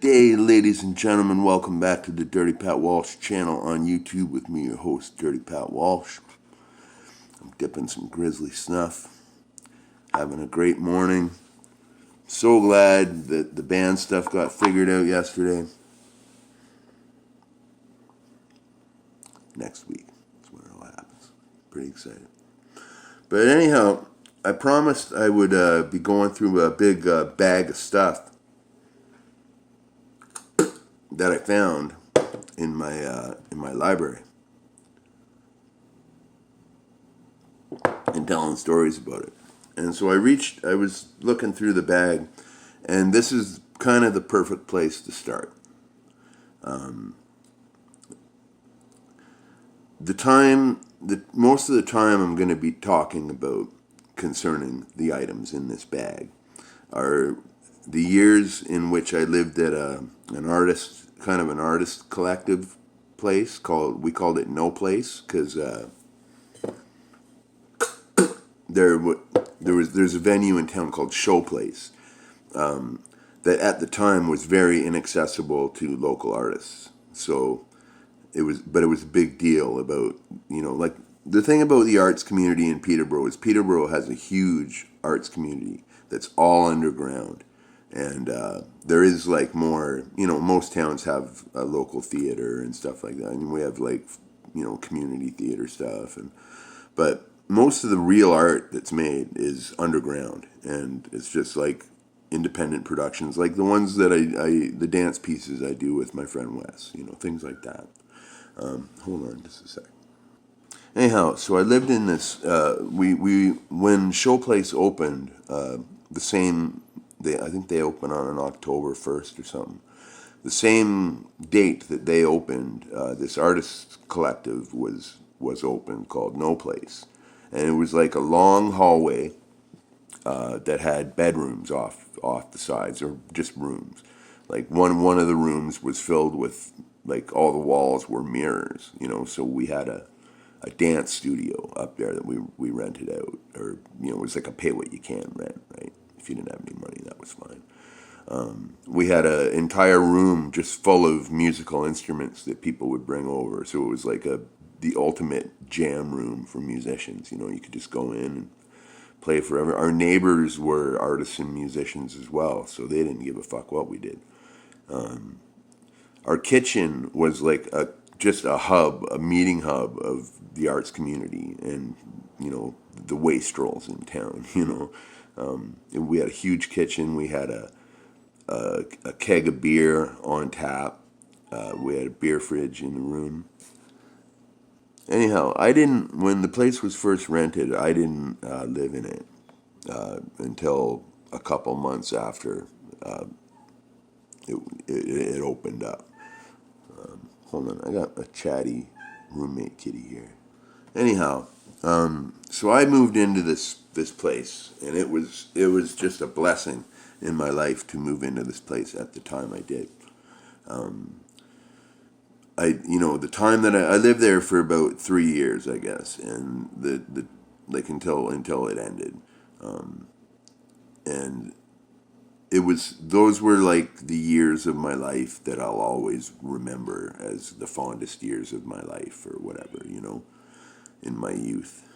day, ladies and gentlemen. Welcome back to the Dirty Pat Walsh channel on YouTube with me, your host, Dirty Pat Walsh. I'm dipping some grizzly snuff, having a great morning. So glad that the band stuff got figured out yesterday. Next week is when it all happens. Pretty excited. But anyhow, I promised I would be going through a big bag of stuff that I found in my library and telling stories about it. And so I was looking through the bag, and this is kind of the perfect place to start. Most of the time I'm going to be talking about concerning the items in this bag are the years in which I lived at an artist collective place we called it Noplace, because there's a venue in town called Showplace that at the time was very inaccessible to local artists. So it was a big deal about, like, the thing about the arts community in Peterborough is Peterborough has a huge arts community that's all underground. And there is, like, more, most towns have a local theater and stuff like that. And we have, like, community theater stuff. But most of the real art that's made is underground. And it's just, like, independent productions, like the ones that the dance pieces I do with my friend Wes, things like that. Hold on just a sec. Anyhow, so I lived in this, when Showplace opened, I think they opened on October 1st or something. The same date that they opened, this artist collective was open, called Noplace. And it was like a long hallway that had bedrooms off the sides, or just rooms. Like one of the rooms was filled with, like, all the walls were mirrors, so we had a dance studio up there that we rented out, or, it was like a pay what you can rent, right? If you didn't have any money, that was fine. We had an entire room just full of musical instruments that people would bring over, so it was like the ultimate jam room for musicians. You could just go in and play forever. Our neighbors were artists and musicians as well, so they didn't give a fuck what we did. Our kitchen was like just a meeting hub of the arts community and, the wastrels in town, we had a huge kitchen. We had a keg of beer on tap. We had a beer fridge in the room. Anyhow, when the place was first rented, I didn't live in it until a couple months after it opened up. Hold on, I got a chatty roommate kitty here. Anyhow, so I moved into this place, and it was just a blessing in my life to move into this place at the time I did. The time that I lived there for about 3 years, I guess, and until it ended, and those were like the years of my life that I'll always remember as the fondest years of my life, or whatever, in my youth.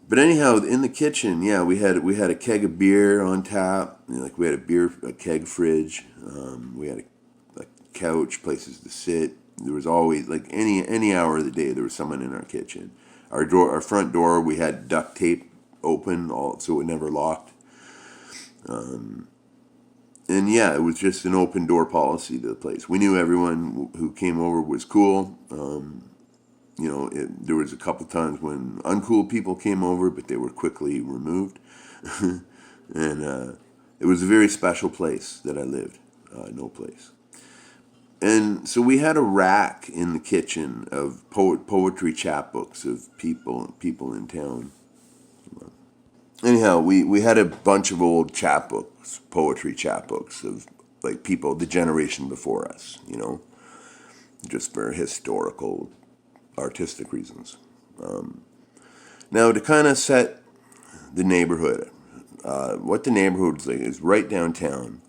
But anyhow, in the kitchen, yeah, we had a keg of beer on tap. Like, we had a keg fridge. We had a couch, places to sit. There was always, like, any hour of the day, there was someone in our kitchen. Our front door, we had duct tape open, so it never locked. And yeah, it was just an open door policy to the place. We knew everyone who came over was cool. There was a couple times when uncool people came over, but they were quickly removed. And it was a very special place that I lived, Noplace. And so we had a rack in the kitchen of poetry chapbooks of people in town. Anyhow, we had a bunch of old chapbooks, poetry chapbooks of, like, people, the generation before us, just for historical, artistic reasons. Now, to kind of set the neighborhood, what the neighborhood is like is right downtown.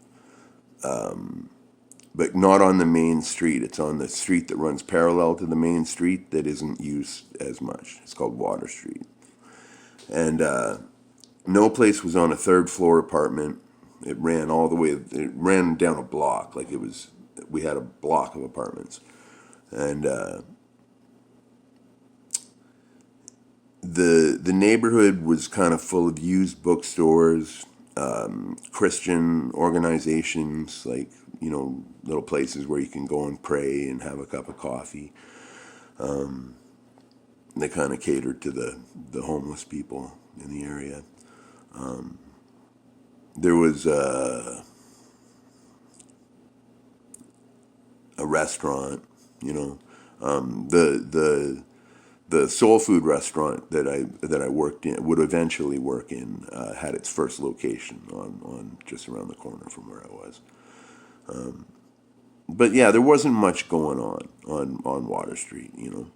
but not on the main street. It's on the street that runs parallel to the main street that isn't used as much. It's called Water Street. And Noplace was on a third floor apartment. It ran all the way, it ran down a block. Like it was, we had a block of apartments. And the neighborhood was kind of full of used bookstores, Christian organizations, like, you know, little places where you can go and pray and have a cup of coffee. They kind of catered to the homeless people in the area. There was a restaurant, you know, the soul food restaurant that I worked in, would eventually work in, had its first location on just around the corner from where I was. But yeah, there wasn't much going on Water Street, you know.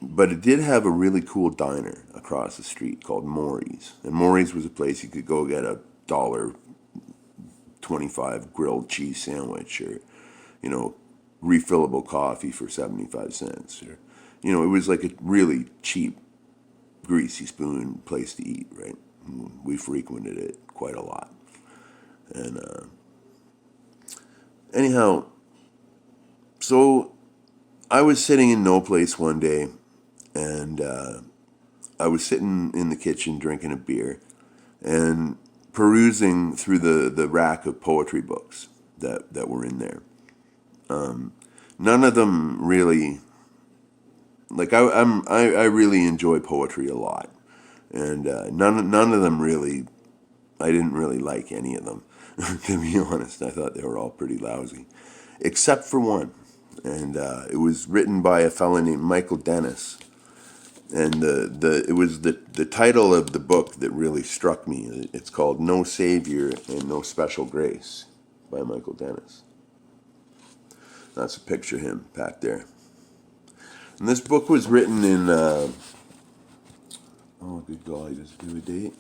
But it did have a really cool diner across the street called Maury's. And Maury's was a place you could go get a $1.25 grilled cheese sandwich, or, you know, refillable coffee for 75 cents. Or, you know, it was like a really cheap, greasy spoon place to eat, right? We frequented it quite a lot. And anyhow, so I was sitting in Noplace one day, and I was sitting in the kitchen drinking a beer and perusing through the rack of poetry books that were in there. None of them really, like I really enjoy poetry a lot, and none of them really, I didn't really like any of them. To be honest, I thought they were all pretty lousy, except for one, and it was written by a fellow named Michael Dennis. And it was the title of the book that really struck me. It's called No Saviour and No Special Grace by Michael Dennis. That's a picture of him back there. And this book was written in, oh good golly, does it give a date?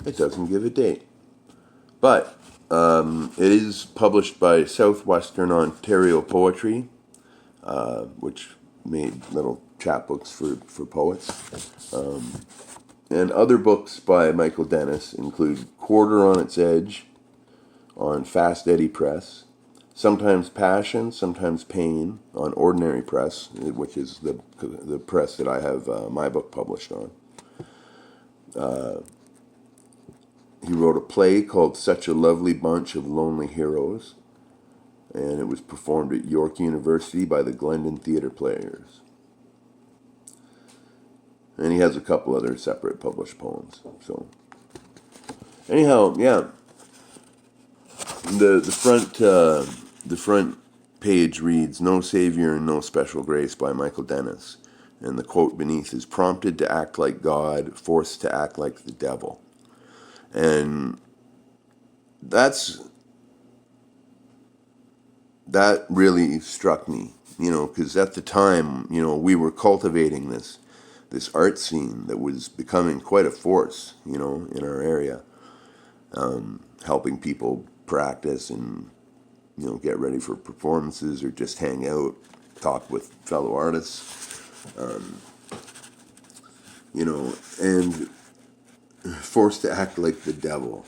It doesn't give a date. But it is published by Southwestern Ontario Poetry, which made little chapbooks for poets. And other books by Michael Dennis include Quarter on Its Edge on Fast Eddy Press, Sometimes Passion, Sometimes Pain on Ordinary Press, which is the press that I have my book published on. He wrote a play called Such a Lovely Bunch of Lonely Heroes, and it was performed at York University by the Glendon Theatre Players. And he has a couple other separate published poems. So, anyhow, yeah, the front page reads "No Savior and No Special Grace" by Michael Dennis, and the quote beneath is "Prompted to act like God, forced to act like the devil," and that really struck me, you know, because at the time, you know, we were cultivating this art scene that was becoming quite a force, you know, in our area, helping people practice and, you know, get ready for performances or just hang out, talk with fellow artists, you know, and forced to act like the devil.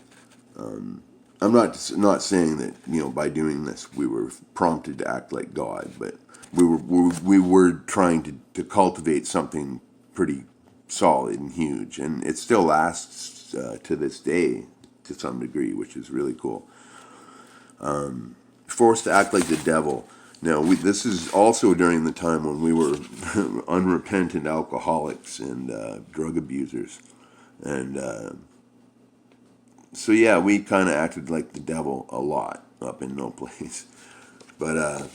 I'm not saying that, you know, by doing this we were prompted to act like God, but we were trying to cultivate something pretty solid and huge, and it still lasts to this day to some degree, which is really cool. Forced to act like the devil. Now, this is also during the time when we were unrepentant alcoholics and drug abusers, and so yeah, we kind of acted like the devil a lot up in Noplace. But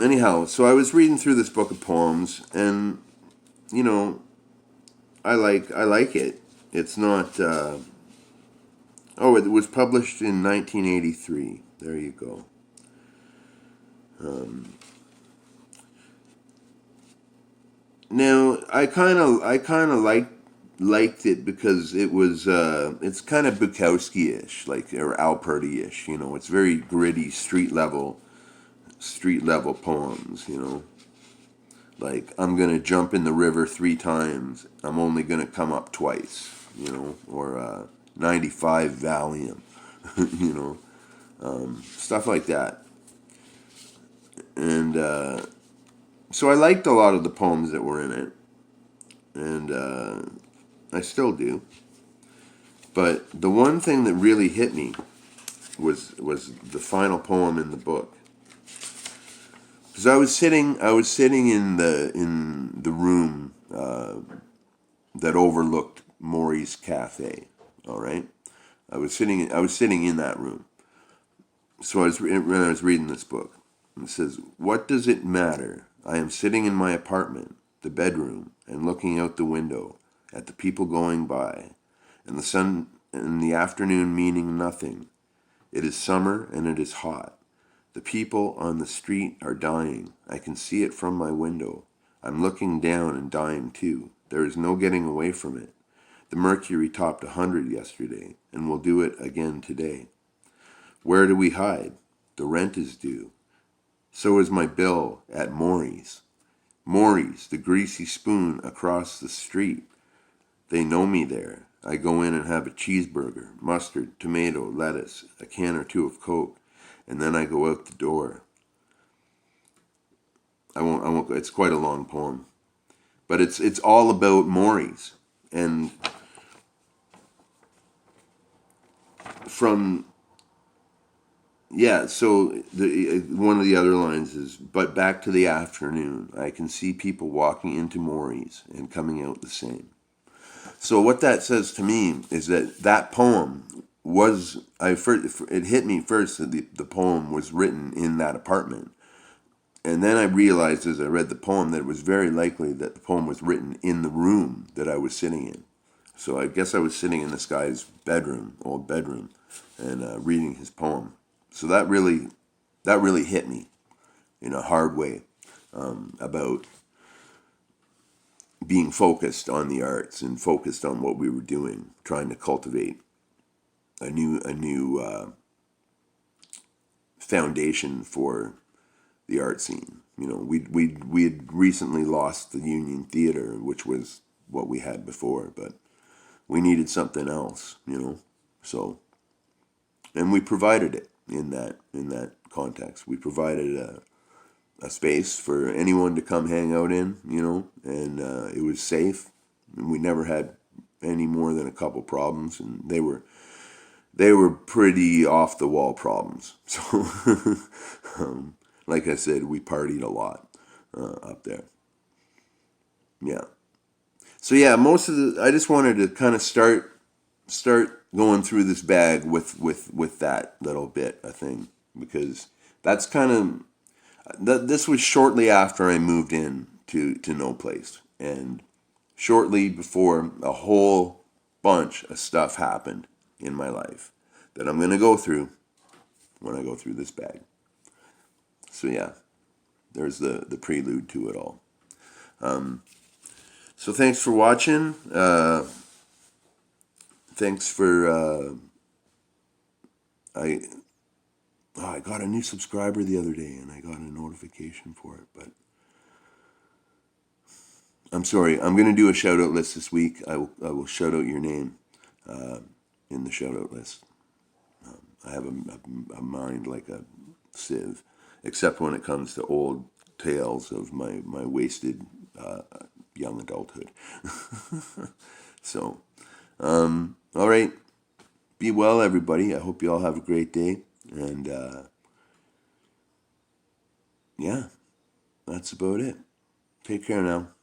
anyhow, so I was reading through this book of poems, and you know, I like it. It's not. It was published in 1983. There you go. Now I kind of like liked it because it was it's kind of Bukowski-ish, like, or Alperty-ish. It's very gritty, street level poems. Like, I'm gonna jump in the river 3 times. I'm only gonna come up twice. Or 95 Valium. you know, Stuff like that. And so I liked a lot of the poems that were in it, and I still do. But the one thing that really hit me was the final poem in the book. Because I was sitting in the room that overlooked Maury's cafe. All right, I was sitting in that room. So when I was reading this book, it says, "What does it matter? I am sitting in my apartment, the bedroom, and looking out the window at the people going by, and the sun and the afternoon meaning nothing. It is summer and it is hot. The people on the street are dying. I can see it from my window. I'm looking down and dying too. There is no getting away from it. The mercury topped 100 yesterday, and will do it again today. Where do we hide? The rent is due. So is my bill at Maury's. Maury's, the greasy spoon across the street. They know me there. I go in and have a cheeseburger, mustard, tomato, lettuce, a can or two of Coke, and then I go out the door." I won't. It's quite a long poem, but it's all about Maury's, and from yeah. So one of the other lines is, "But back to the afternoon, I can see people walking into Maury's and coming out the same." So what that says to me is that poem was it hit me first that the poem was written in that apartment. And then I realized as I read the poem that it was very likely that the poem was written in the room that I was sitting in. So I guess I was sitting in this guy's old bedroom, and reading his poem. So that really hit me in a hard way, about being focused on the arts and focused on what we were doing, trying to cultivate a new foundation for the art scene. We had recently lost the Union Theater, which was what we had before, but we needed something else. So, and we provided it in that context. We provided a space for anyone to come hang out in, and it was safe. And we never had any more than a couple problems, and they were pretty off the wall problems. So, like I said, we partied a lot up there. Yeah. So yeah, I just wanted to kind of start going through this bag with that little bit, I think, because that's kind of this was shortly after I moved in to Noplace, and shortly before a whole bunch of stuff happened in my life that I'm gonna go through when I go through this bag. So yeah, there's the prelude to it all. So thanks for watching. Thanks for I got a new subscriber the other day, and I got a notification for it, but I'm sorry. I'm gonna do a shout out list this week. I will shout out your name in the shout out list. I have a mind like a sieve, except when it comes to old tales of my wasted young adulthood. So, all right. Be well, everybody. I hope you all have a great day. And yeah, that's about it. Take care now.